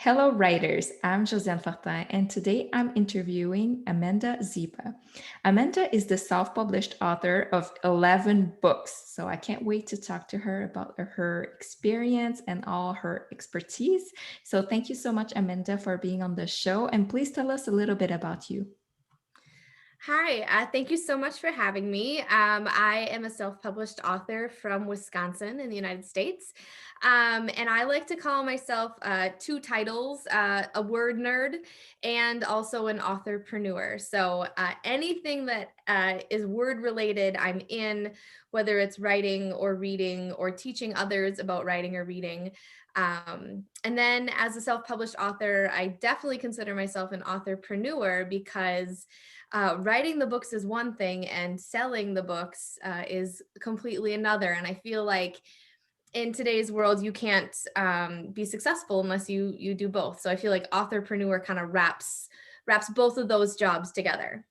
Hello, writers. I'm Josiane Fortin, and today I'm interviewing Amanda Zieba. Amanda is the self published author of 11 books, so I can't wait to talk to her about her experience and all her expertise. So, thank you so much, Amanda, for being on the show, and please tell us a little bit about you. Hi, thank you so much for having me. I am a self-published author from Wisconsin in the United States. And I like to call myself two titles, a word nerd and also an authorpreneur. So anything that is word related, I'm in, whether it's writing or reading or teaching others about writing or reading. And then as a self-published author, I definitely consider myself an authorpreneur because writing the books is one thing and selling the books is completely another. And I feel like in today's world, you can't be successful unless you do both. So I feel like authorpreneur kind of wraps both of those jobs together.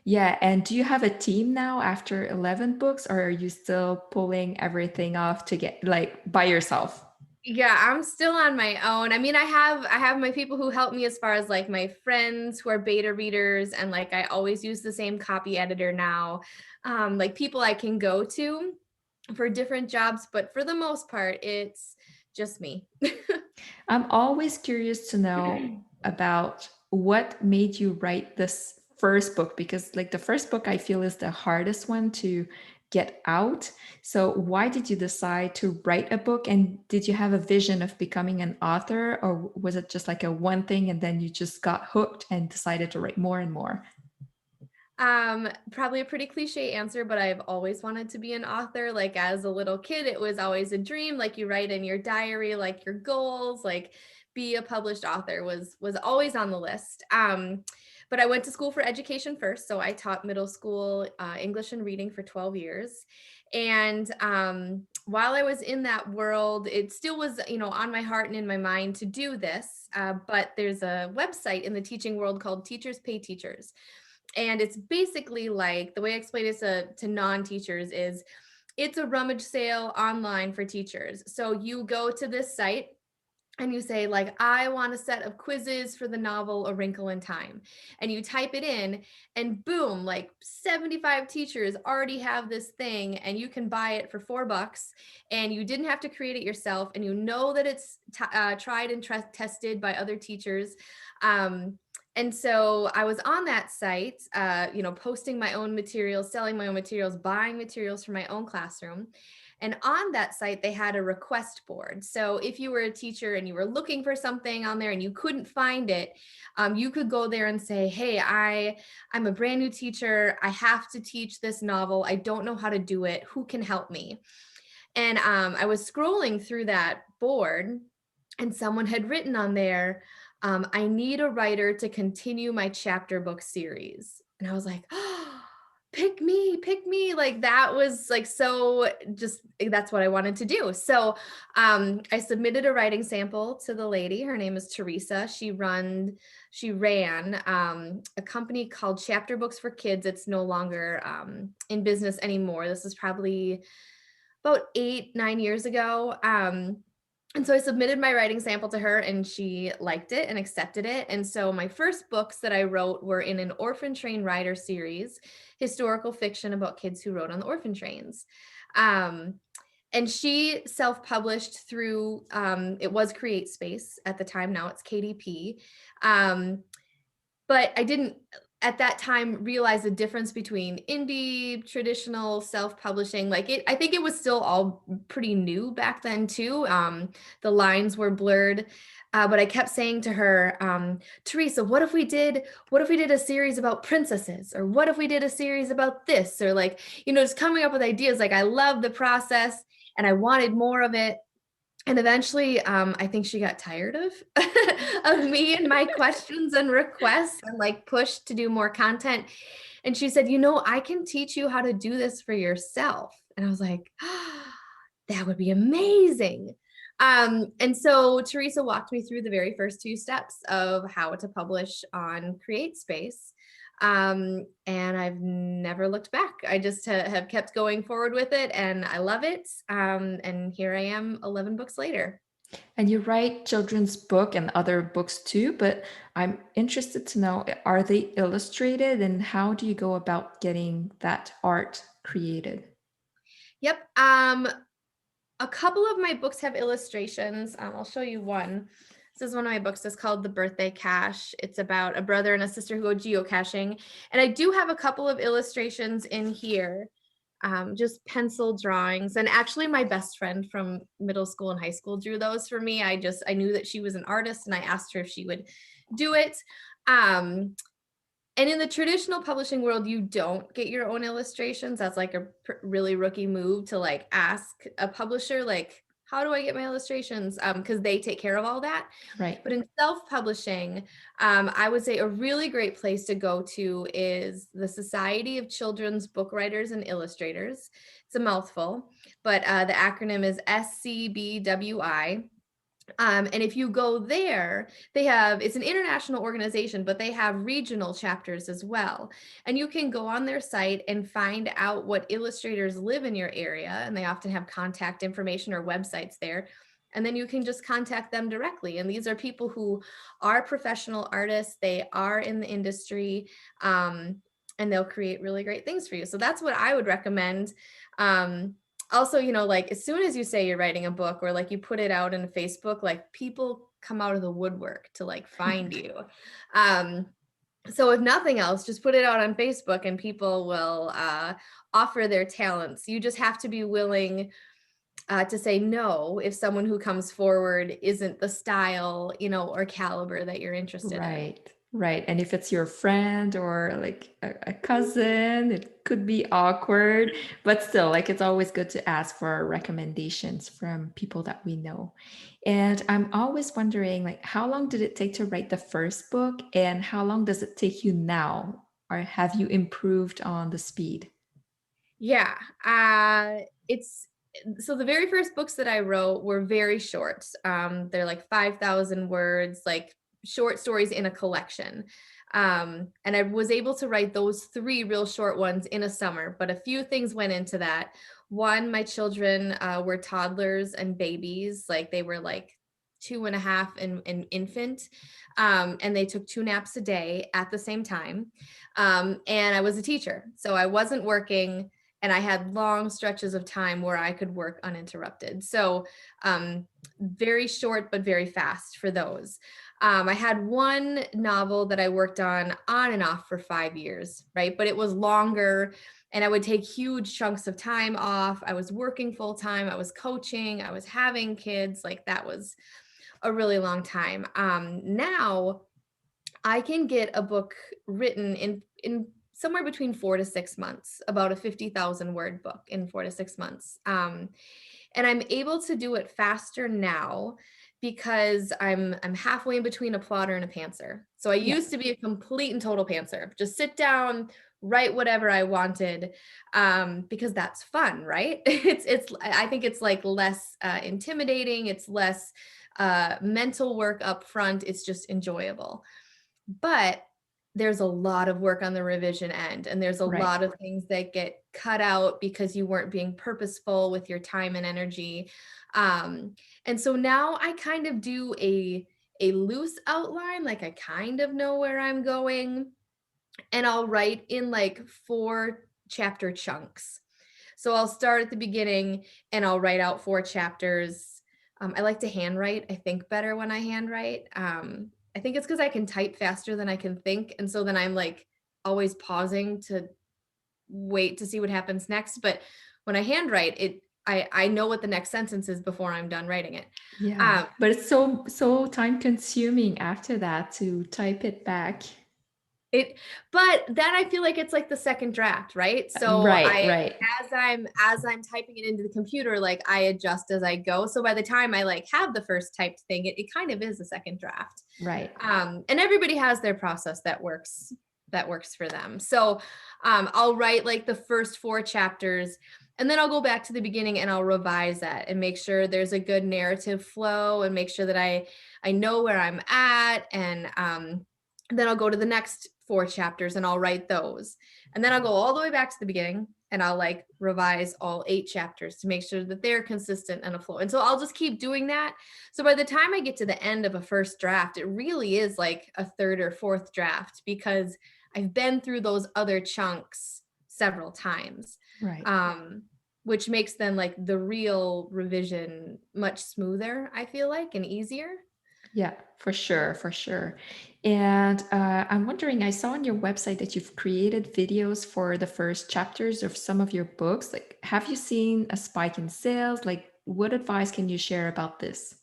Yeah, and do you have a team now after 11 books, or are you still pulling everything off to get like by yourself? Yeah, I'm still on my own. I mean, I have my people who help me as far as like my friends who are beta readers, and like I always use the same copy editor now. Like people I can go to for different jobs, but for the most part, it's just me. I'm always curious to know about what made you write this first book because like the first book I feel is the hardest one to get out. So why did you decide to write a book, and did you have a vision of becoming an author, or was it just like a one thing and then you just got hooked and decided to write more and more? Probably a pretty cliche answer, but I've always wanted to be an author. Like as a little kid, it was always a dream. Like you write in your diary, like your goals, like be a published author was always on the list. But I went to school for education first, so I taught middle school English and reading for 12 years. And while I was in that world, it still was, on my heart and in my mind to do this. But there's a website in the teaching world called Teachers Pay Teachers, and it's basically like the way I explain it to non-teachers is it's a rummage sale online for teachers. So you go to this site and you say like, I want a set of quizzes for the novel A Wrinkle in Time, and you type it in, and boom, like 75 teachers already have this thing, and you can buy it for $4, and you didn't have to create it yourself, and you know that it's tried and tested by other teachers. And so I was on that site, posting my own materials, selling my own materials, buying materials for my own classroom. And on that site, they had a request board. So if you were a teacher and you were looking for something on there and you couldn't find it, you could go there and say, hey, I'm a brand new teacher. I have to teach this novel. I don't know how to do it. Who can help me? And I was scrolling through that board, and someone had written on there, I need a writer to continue my chapter book series. And I was like, oh, pick me, pick me. Like that was like, so just that's what I wanted to do. So I submitted a writing sample to the lady. Her name is Teresa. She ran a company called Chapter Books for Kids. It's no longer in business anymore. This is probably about 8, 9 years ago. And so I submitted my writing sample to her, and she liked it and accepted it. And so my first books that I wrote were in an orphan train rider series, historical fiction about kids who rode on the orphan trains. Um, and she self-published through, it was Create Space at the time. Now it's KDP. Um, but I didn't at that time realize the difference between indie, traditional, self-publishing. I think it was still all pretty new back then too. The lines were blurred. But I kept saying to her, Teresa, what if we did a series about princesses? Or what if we did a series about this? Or like, just coming up with ideas. Like I love the process and I wanted more of it. And eventually, I think she got tired of of me and my questions and requests, and like pushed to do more content. And she said, I can teach you how to do this for yourself. And I was like, that would be amazing. And so Teresa walked me through the very first two steps of how to publish on Create Space. And I've never looked back. I just have kept going forward with it, and I love it. And here I am 11 books later. And you write children's book and other books too, but I'm interested to know, are they illustrated and how do you go about getting that art created? Yep. A couple of my books have illustrations. I'll show you one. This is one of my books. It's called The Birthday Cache. It's about a brother and a sister who go geocaching. And I do have a couple of illustrations in here, just pencil drawings. And actually, my best friend from middle school and high school drew those for me. I knew that she was an artist, and I asked her if she would do it. Um, and in the traditional publishing world, you don't get your own illustrations. That's like a really rookie move to like ask a publisher, like, how do I get my illustrations? Because they take care of all that. Right. But in self-publishing, I would say a really great place to go to is the Society of Children's Book Writers and Illustrators. It's a mouthful, but the acronym is SCBWI. And if you go there, it's an international organization, but they have regional chapters as well. And you can go on their site and find out what illustrators live in your area. And they often have contact information or websites there. And then you can just contact them directly. And these are people who are professional artists, they are in the industry, and they'll create really great things for you. So that's what I would recommend. Also, like as soon as you say you're writing a book or like you put it out in Facebook, like people come out of the woodwork to like find you. Um, so if nothing else, just put it out on Facebook and people will offer their talents. You just have to be willing to say no if someone who comes forward isn't the style, or caliber that you're interested in. Right, right. And if it's your friend or like a cousin, it could be awkward, but still, like it's always good to ask for recommendations from people that we know. And I'm always wondering, like, how long did it take to write the first book, and how long does it take you now? Or have you improved on the speed? Yeah, it's so the very first books that I wrote were very short. They're like 5,000 words, like short stories in a collection. And I was able to write those three real short ones in a summer, but a few things went into that. One, my children were toddlers and babies, like they were like 2.5 and infant, and they took 2 naps a day at the same time. And I was a teacher, so I wasn't working and I had long stretches of time where I could work uninterrupted. So very short, but very fast for those. I had one novel that I worked on and off for 5 years, right? But it was longer and I would take huge chunks of time off. I was working full time. I was coaching. I was having kids. Like that was a really long time. Now I can get a book written in somewhere between 4 to 6 months, about a 50,000 word book in 4 to 6 months. And I'm able to do it faster now because I'm halfway in between a plotter and a pantser. So I Yeah, used to be a complete and total pantser, just sit down, write whatever I wanted, because that's fun, right? I think it's like less intimidating. It's less mental work up front. It's just enjoyable. But there's a lot of work on the revision end, and there's a right. lot of things that get cut out because you weren't being purposeful with your time and energy. And so now I kind of do a loose outline, like I kind of know where I'm going, and I'll write in like 4 chapter chunks. So I'll start at the beginning and I'll write out 4 chapters. I like to handwrite. I think better when I handwrite. I think it's because I can type faster than I can think. And so then I'm like always pausing to wait to see what happens next. But when I handwrite it, I know what the next sentence is before I'm done writing it. Yeah. Um, But it's so time consuming after that to type it back. It but then I feel like it's like the second draft, right? So Right, I right, as I'm typing it into the computer, like I adjust as I go. So by the time I like have the first typed thing, it kind of is a second draft. right. And everybody has their process that works for them. So I'll write like the first 4 chapters and then I'll go back to the beginning and I'll revise that and make sure there's a good narrative flow and make sure that I know where I'm at, and then I'll go to the next 4 chapters and I'll write those. And then I'll go all the way back to the beginning and I'll like revise all 8 chapters to make sure that they're consistent and a flow. And so I'll just keep doing that. So by the time I get to the end of a first draft, it really is like a third or fourth draft because I've been through those other chunks several times. Right. Um, which makes then like the real revision much smoother, I feel like, and easier. Yeah, for sure, for sure. And I'm wondering, I saw on your website that you've created videos for the first chapters of some of your books. Like, have you seen a spike in sales? Like, what advice can you share about this?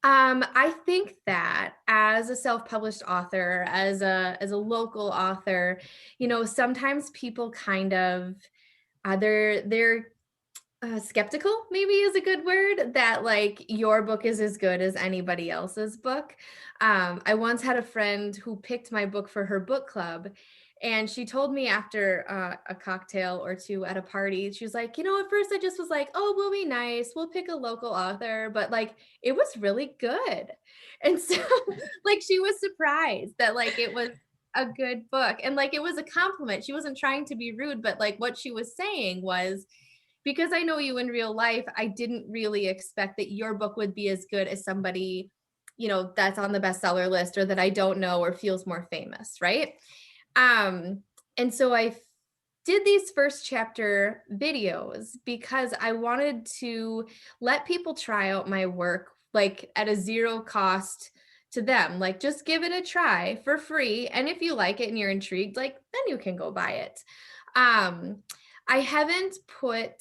I think that as a self-published author, as a local author, sometimes people kind of they're skeptical, maybe is a good word, that like your book is as good as anybody else's book. I once had a friend who picked my book for her book club, and she told me after a cocktail or two at a party, she was like, at first I just was like, oh, we'll be nice, we'll pick a local author, but like it was really good. And so like she was surprised that like it was a good book, and like it was a compliment. She wasn't trying to be rude, but like what she was saying was, because I know you in real life, I didn't really expect that your book would be as good as somebody, that's on the bestseller list or that I don't know or feels more famous, right? Um, and so did these first chapter videos because I wanted to let people try out my work like at a zero cost to them. Like just give it a try for free. And if you like it and you're intrigued, like then you can go buy it. Um, I haven't put,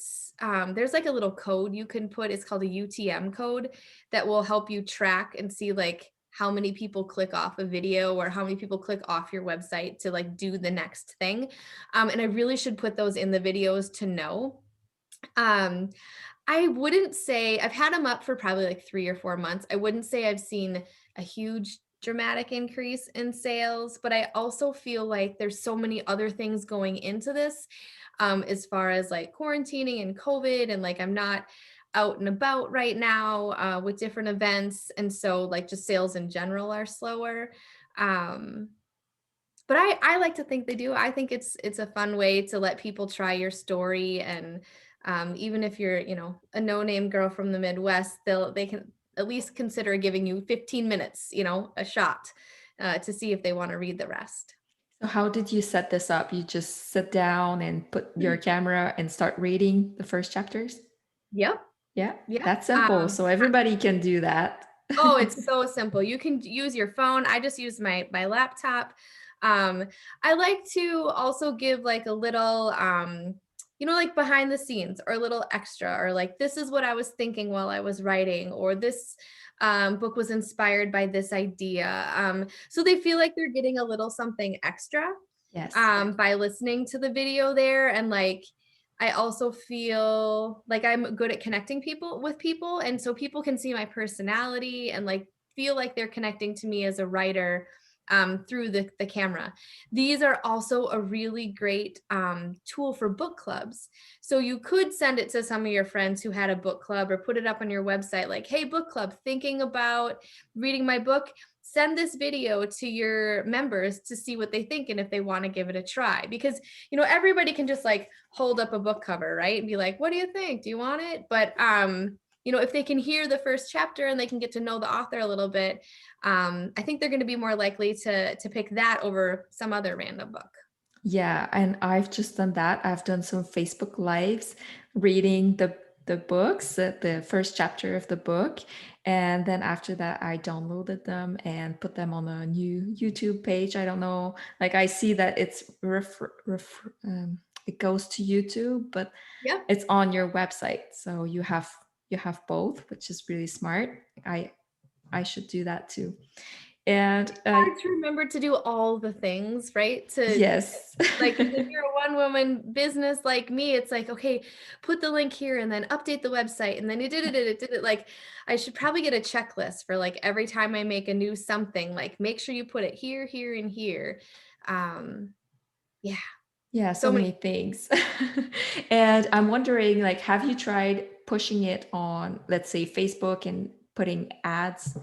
there's like a little code you can put. It's called a UTM code that will help you track and see like how many people click off a video or how many people click off your website to like do the next thing. And I really should put those in the videos to know. Um, I wouldn't say I've had them up for probably like 3 or 4 months. I wouldn't say I've seen a huge dramatic increase in sales, but I also feel like there's so many other things going into this, as far as like quarantining and COVID, and like I'm not out and about right now with different events. And so like just sales in general are slower. Um, but I like to think they do. I think it's a fun way to let people try your story, and even if you're a no name girl from the Midwest, they can at least consider giving you 15 minutes, a shot to see if they want to read the rest. So, how did you set this up? You just sit down and put your camera and start reading the first chapters? Yep. Yeah, Yep. that's simple. So, everybody can do that. Oh, it's so simple. You can use your phone. I just use my laptop. I like to also give like a little like behind the scenes or a little extra, or like this is what I was thinking while I was writing, or this book was inspired by this idea. So they feel like they're getting a little something extra Yes. by listening to the video there. And like I also feel like I'm good at connecting people with people, and so people can see my personality and like feel like they're connecting to me as a writer through the camera. These are also a really great tool for book clubs. So you could send it to some of your friends who had a book club, or put it up on your website like, hey, book club, thinking about reading my book. Send this video to your members to see what they think and if they want to give it a try. Because, everybody can just like hold up a book cover, right? And be like, what do you think? Do you want it? But, if they can hear the first chapter and they can get to know the author a little bit, I think they're going to be more likely to pick that over some other random book. Yeah, and I've just done that. I've done some Facebook lives reading the books, the first chapter of the book, and then after that I downloaded them and put them on a new YouTube page. I don't know, like I see that it goes to YouTube, but Yep. it's on your website, so you have both, which is really smart. I should do that too. And Hard to remember to do all the things, right? To yes. like, 'cause if you're a one woman business like me, it's like, okay, put the link here and then update the website. And then it did it. Like, I should probably get a checklist for like every time I make a new something, like make sure you put it here, here, and here. Um, yeah, Yeah, so so many. many things. And I'm wondering, like, have you tried pushing it on, let's say, Facebook and putting ads,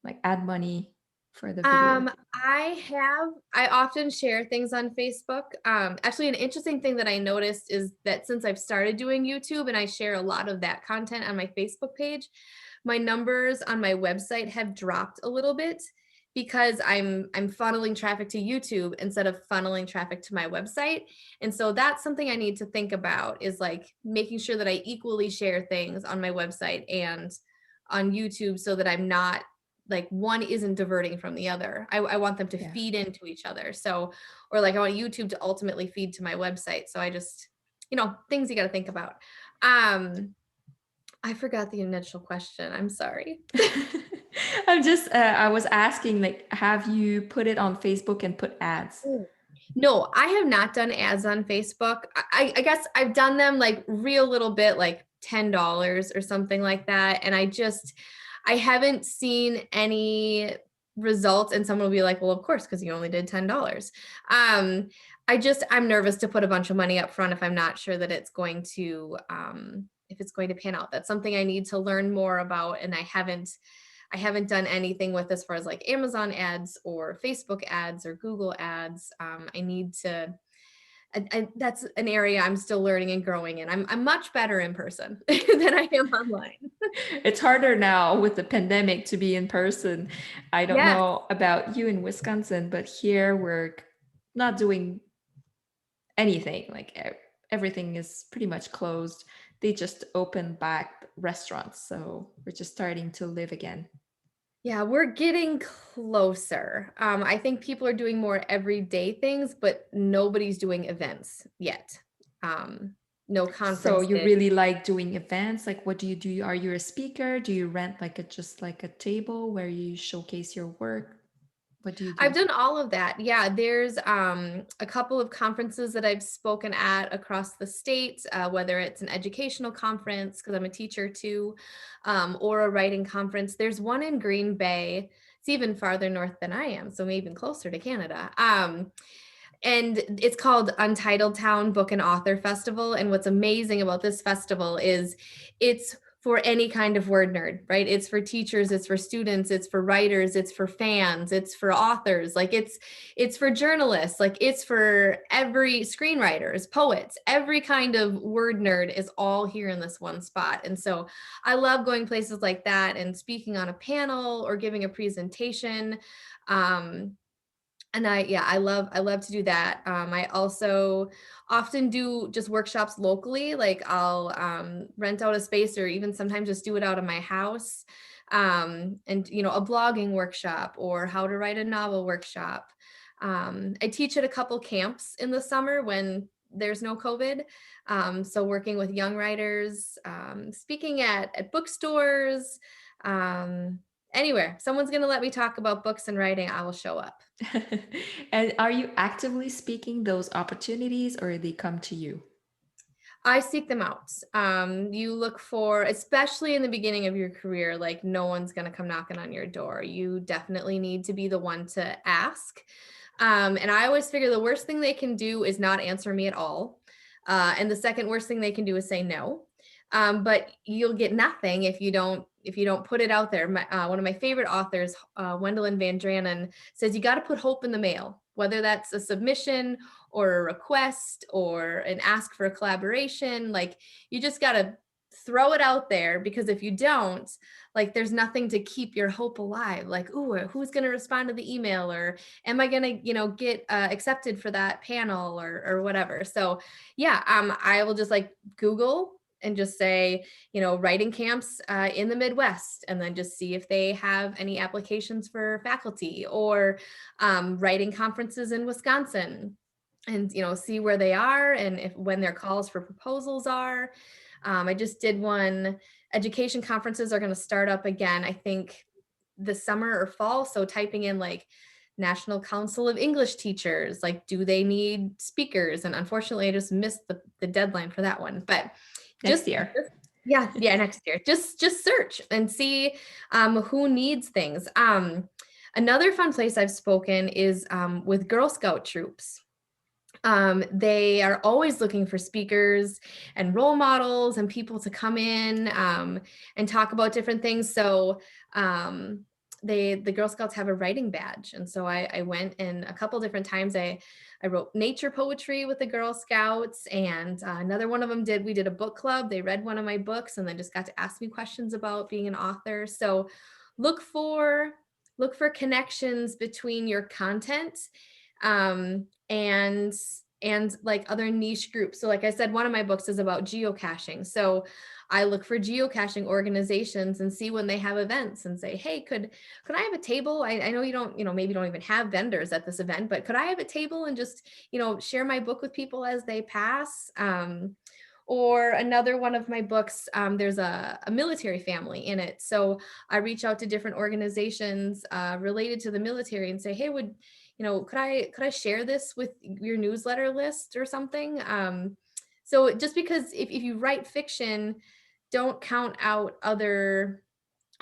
like ad money? for the video? I often share things on Facebook. Actually, an interesting thing that I noticed is that since I've started doing YouTube and I share a lot of that content on my Facebook page, my numbers on my website have dropped a little bit because I'm funneling traffic to YouTube instead of funneling traffic to my website. And so that's something I need to think about, is like making sure that I equally share things on my website and on YouTube so that I'm not, like, one isn't diverting from the other. I want them to Yeah. feed into each other. So, or like I want YouTube to ultimately feed to my website. So I just, things you got to think about. Um, I forgot the initial question. I'm sorry. I was asking, like, have you put it on Facebook and put ads? Mm. No, I have not done ads on Facebook. I guess I've done them like real little bit, like $10 or something like that. And I haven't seen any results. And someone will be like, well, of course, because you only did $10. I'm nervous to put a bunch of money up front if I'm not sure that if it's going to pan out. That's something I need to learn more about. And I haven't done anything with as far as like Amazon ads or Facebook ads or Google ads. I need to. That's an area I'm still learning and growing in. I'm much better in person than I am online. It's harder now with the pandemic to be in person. I don't Yes. know about you in Wisconsin, but here we're not doing anything. Like everything is pretty much closed. They just opened back restaurants, so we're just starting to live again. Yeah, we're getting closer. I think people are doing more everyday things, but nobody's doing events yet. Um, no So you conferences. really like doing events? Like what do you do? Are you a speaker? Do you rent like a just like a table where you showcase your work? What do you I've do? done all of that. Yeah, there's a couple of conferences that I've spoken at across the state, whether it's an educational conference, because I'm a teacher too, or a writing conference. There's one in Green Bay. It's even farther north than I am, so maybe even closer to Canada. And it's called Untitled Town Book and Author Festival. And what's amazing about this festival is it's for any kind of word nerd, right? It's for teachers, it's for students, it's for writers, it's for fans, it's for authors, like it's for journalists, like it's for every screenwriters, poets, every kind of word nerd is all here in this one spot. And so I love going places like that and speaking on a panel or giving a presentation. And I love to do that. I also often do just workshops locally. Like I'll rent out a space or even sometimes just do it out of my house. And a blogging workshop or how to write a novel workshop. I teach at a couple camps in the summer when there's no COVID. So working with young writers, speaking at bookstores, um, anywhere. If someone's going to let me talk about books and writing, I will show up. And are you actively seeking those opportunities or they come to you? I seek them out. You look for, especially in the beginning of your career, like no one's going to come knocking on your door. You definitely need to be the one to ask. And I always figure the worst thing they can do is not answer me at all. And the second worst thing they can do is say no. But you'll get nothing if you don't put it out there. One of my favorite authors, Wendelin Van Dranen, says you got to put hope in the mail, whether that's a submission or a request or an ask for a collaboration. Like you just got to throw it out there, because if you don't, like there's nothing to keep your hope alive. Like, ooh, who's going to respond to the email, or am I going to get accepted for that panel or whatever. So yeah, I will just like Google and just say, writing camps in the Midwest, and then just see if they have any applications for faculty, or writing conferences in Wisconsin, and see where they are and when their calls for proposals are. I just did one. Education conferences are going to start up again, I think this summer or fall. So typing in like National Council of English Teachers, like, do they need speakers? And unfortunately I just missed the deadline for that one. But Next just year. yeah, next year. Just search and see who needs things. Another fun place I've spoken is with Girl Scout troops. They are always looking for speakers and role models and people to come in and talk about different things. So the Girl Scouts have a writing badge. And so I went, and a couple different times I wrote nature poetry with the Girl Scouts, and another one of them we did a book club. They read one of my books and then just got to ask me questions about being an author. So look for connections between your content, and like other niche groups. So like I said, one of my books is about geocaching. So I look for geocaching organizations and see when they have events and say, hey, could I have a table? I know you don't, maybe you don't even have vendors at this event, but could I have a table and just, share my book with people as they pass? Or another one of my books, there's a military family in it. So I reach out to different organizations related to the military and say, hey, could I share this with your newsletter list or something? So just because if you write fiction, don't count out other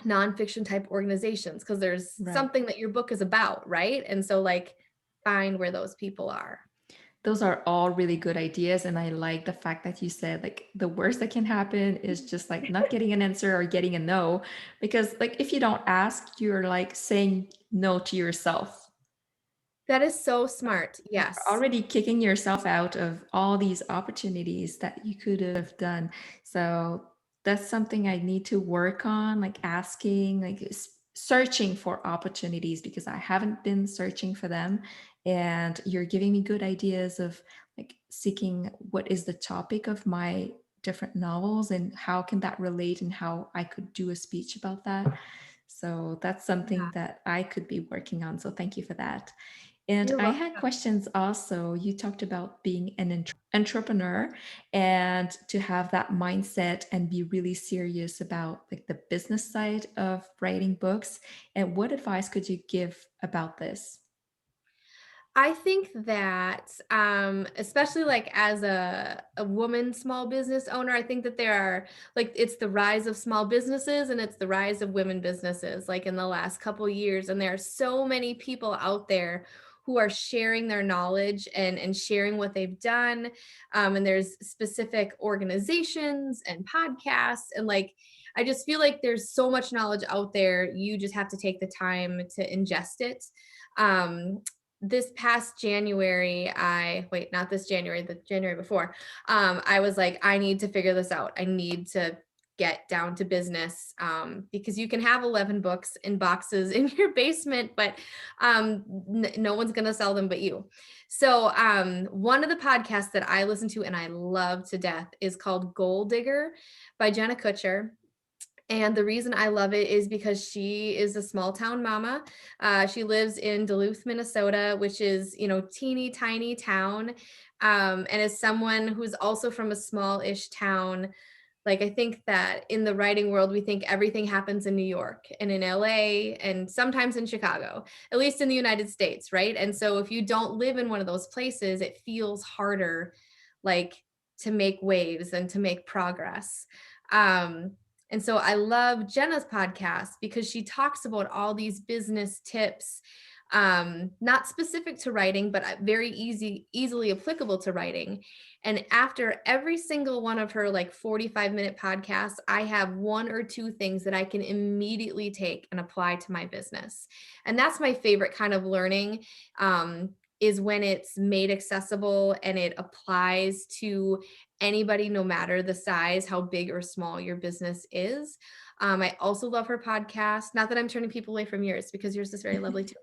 nonfiction type organizations, because there's Right. something that your book is about, right? And so like find where those people are. Those are all really good ideas. And I like the fact that you said like the worst that can happen is just like not getting an answer or getting a no. Because like if you don't ask, you're like saying no to yourself. That is so smart. You're Yes. already kicking yourself out of all these opportunities that you could have done. So that's something I need to work on, like asking, like searching for opportunities because I haven't been searching for them. And you're giving me good ideas of like seeking what is the topic of my different novels and how can that relate and how I could do a speech about that. So that's something Yeah. that I could be working on. So thank you for that. And You're I welcome. had questions also. You talked about being an entrepreneur and to have that mindset and be really serious about like the business side of writing books. And what advice could you give about this? I think that, especially like as a woman small business owner, I think that there are like it's the rise of small businesses and it's the rise of women businesses like in the last couple years. And there are so many people out there who are sharing their knowledge and sharing what they've done. And there's specific organizations and podcasts, and like I just feel like there's so much knowledge out there. You just have to take the time to ingest it. Um, this past January, not this January, the January before, I was like, I need to figure this out. I need to get down to business, because you can have 11 books in boxes in your basement, but no one's going to sell them but you. So one of the podcasts that I listen to and I love to death is called Goal Digger by Jenna Kutcher. And the reason I love it is because she is a small town mama. She lives in Duluth, Minnesota, which is, teeny tiny town. And as someone who's also from a small-ish town, like I think that in the writing world, we think everything happens in New York and in LA and sometimes in Chicago, at least in the United States, right? And so if you don't live in one of those places, it feels harder, like to make waves and to make progress. Um, and so I love Jenna's podcast because she talks about all these business tips, not specific to writing, but very easily applicable to writing. And after every single one of her like 45-minute podcasts, I have one or two things that I can immediately take and apply to my business. And that's my favorite kind of learning. Is when it's made accessible and it applies to anybody, no matter the size, how big or small your business is. I also love her podcast. Not that I'm turning people away from yours, because yours is very lovely too.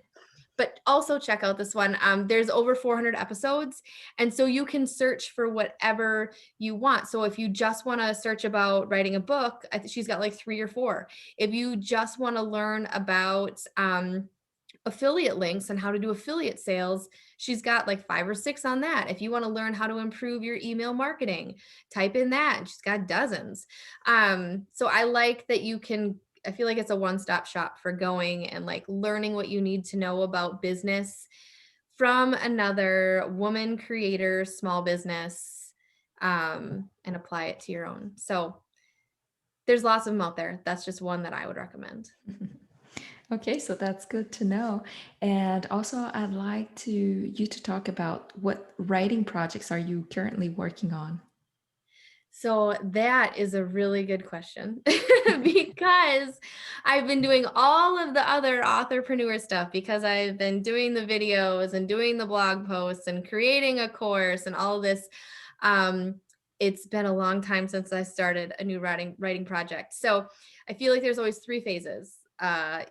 But also check out this one. There's over 400 episodes. And so you can search for whatever you want. So if you just want to search about writing a book, I think she's got like 3 or 4. If you just want to learn about affiliate links and how to do affiliate sales, she's got like 5 or 6 on that. If you want to learn how to improve your email marketing, type in that. She's got dozens. So I like that I feel like it's a one-stop shop for going and like learning what you need to know about business from another woman creator, small business, and apply it to your own. So there's lots of them out there. That's just one that I would recommend. Okay, so that's good to know. And also I'd like you to talk about what writing projects are you currently working on? So that is a really good question because I've been doing all of the other authorpreneur stuff because I've been doing the videos and doing the blog posts and creating a course and all of this. Um, it's been a long time since I started a new writing project. So I feel like there's always three phases.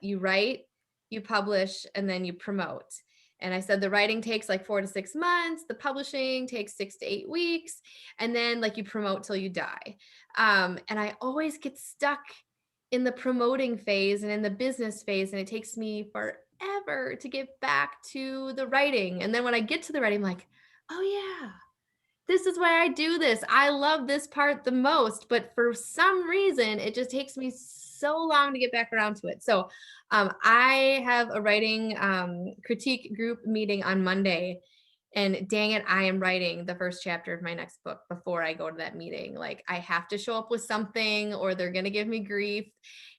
You write, you publish, and then you promote. And I said the writing takes like 4 to 6 months, the publishing takes 6 to 8 weeks, and then like you promote till you die. And I always get stuck in the promoting phase and in the business phase, and it takes me forever to get back to the writing. And then when I get to the writing, I'm like, oh yeah, this is why I do this. I love this part the most, but for some reason, it just takes me so long to get back around to it. So I have a writing critique group meeting on Monday. And dang it, I am writing the first chapter of my next book before I go to that meeting. Like, I have to show up with something or they're going to give me grief.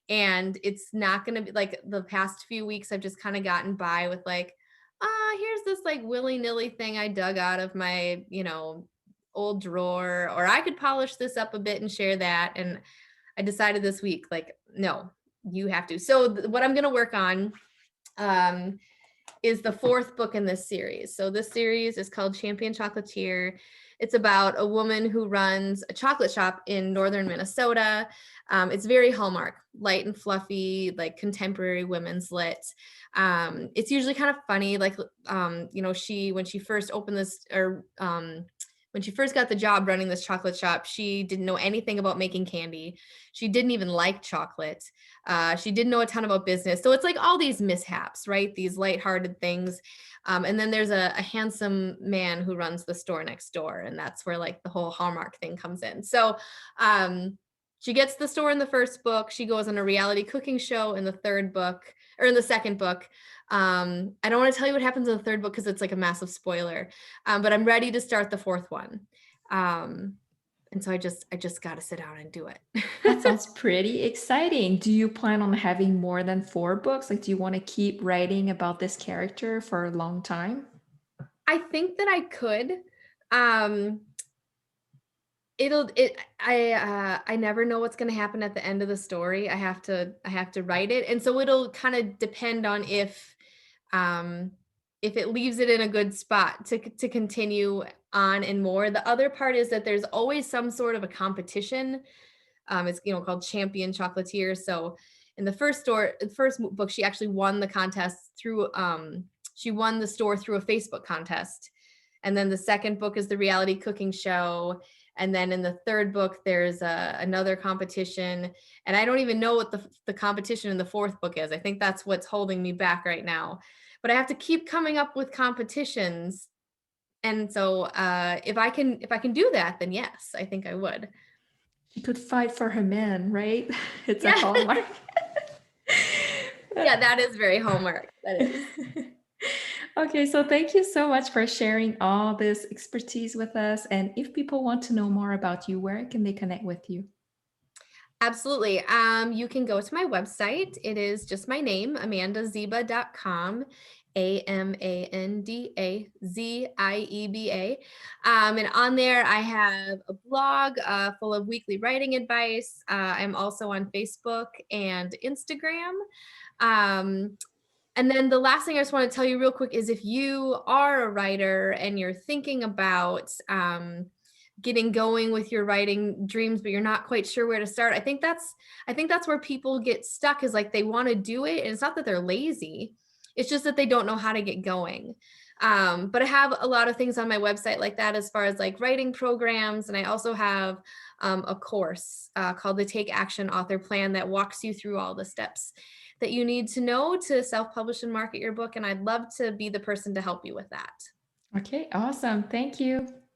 And it's not going to be like the past few weeks, I've just kind of gotten by with like, here's this like willy-nilly thing I dug out of my, old drawer, or I could polish this up a bit and share that. And I decided this week, like, no, you have to. So what I'm going to work on is the fourth book in this series. So this series is called Champion Chocolatier. It's about a woman who runs a chocolate shop in northern Minnesota. It's very Hallmark, light and fluffy, like contemporary women's lit. It's usually kind of funny, like when she first opened this, or when she first got the job running this chocolate shop, she didn't know anything about making candy. She didn't even like chocolate. She didn't know a ton about business. So it's like all these mishaps, right? These lighthearted things. And then there's a handsome man who runs the store next door. And that's where like the whole Hallmark thing comes in. So she gets the store in the first book. She goes on a reality cooking show in the third book, or in the second book. I don't want to tell you what happens in the third book because it's like a massive spoiler. But I'm ready to start the fourth one. And so I just got to sit down and do it. That sounds pretty exciting. Do you plan on having more than 4 books? Like, do you want to keep writing about this character for a long time? I think that I could. I never know what's going to happen at the end of the story. I have to write it. And so it'll kind of depend on if it leaves it in a good spot to continue on and more. The other part is that there's always some sort of a competition. It's called Champion Chocolatier. So in the first book, she actually won the contest through she won the store through a Facebook contest. And then the second book is the reality cooking show. And then in the third book, there's another competition. And I don't even know what the competition in the fourth book is. I think that's what's holding me back right now. But I have to keep coming up with competitions. And so if I can do that, then yes, I think I would. She could fight for her man, right? It's a Yeah. Hallmark. Yeah, that is very Hallmark. That is. Okay, so thank you so much for sharing all this expertise with us. And if people want to know more about you, where can they connect with you? Absolutely. You can go to my website. It is just my name, amandazieba.com, AmandaZieba. And on there, I have a blog full of weekly writing advice. I'm also on Facebook and Instagram. And then the last thing I just want to tell you real quick is if you are a writer and you're thinking about getting going with your writing dreams, but you're not quite sure where to start, I think that's where people get stuck, is like they want to do it. And it's not that they're lazy. It's just that they don't know how to get going. But I have a lot of things on my website like that, as far as like writing programs. And I also have a course called the Take Action Author Plan that walks you through all the steps that you need to know to self-publish and market your book. And I'd love to be the person to help you with that. Okay, awesome. Thank you.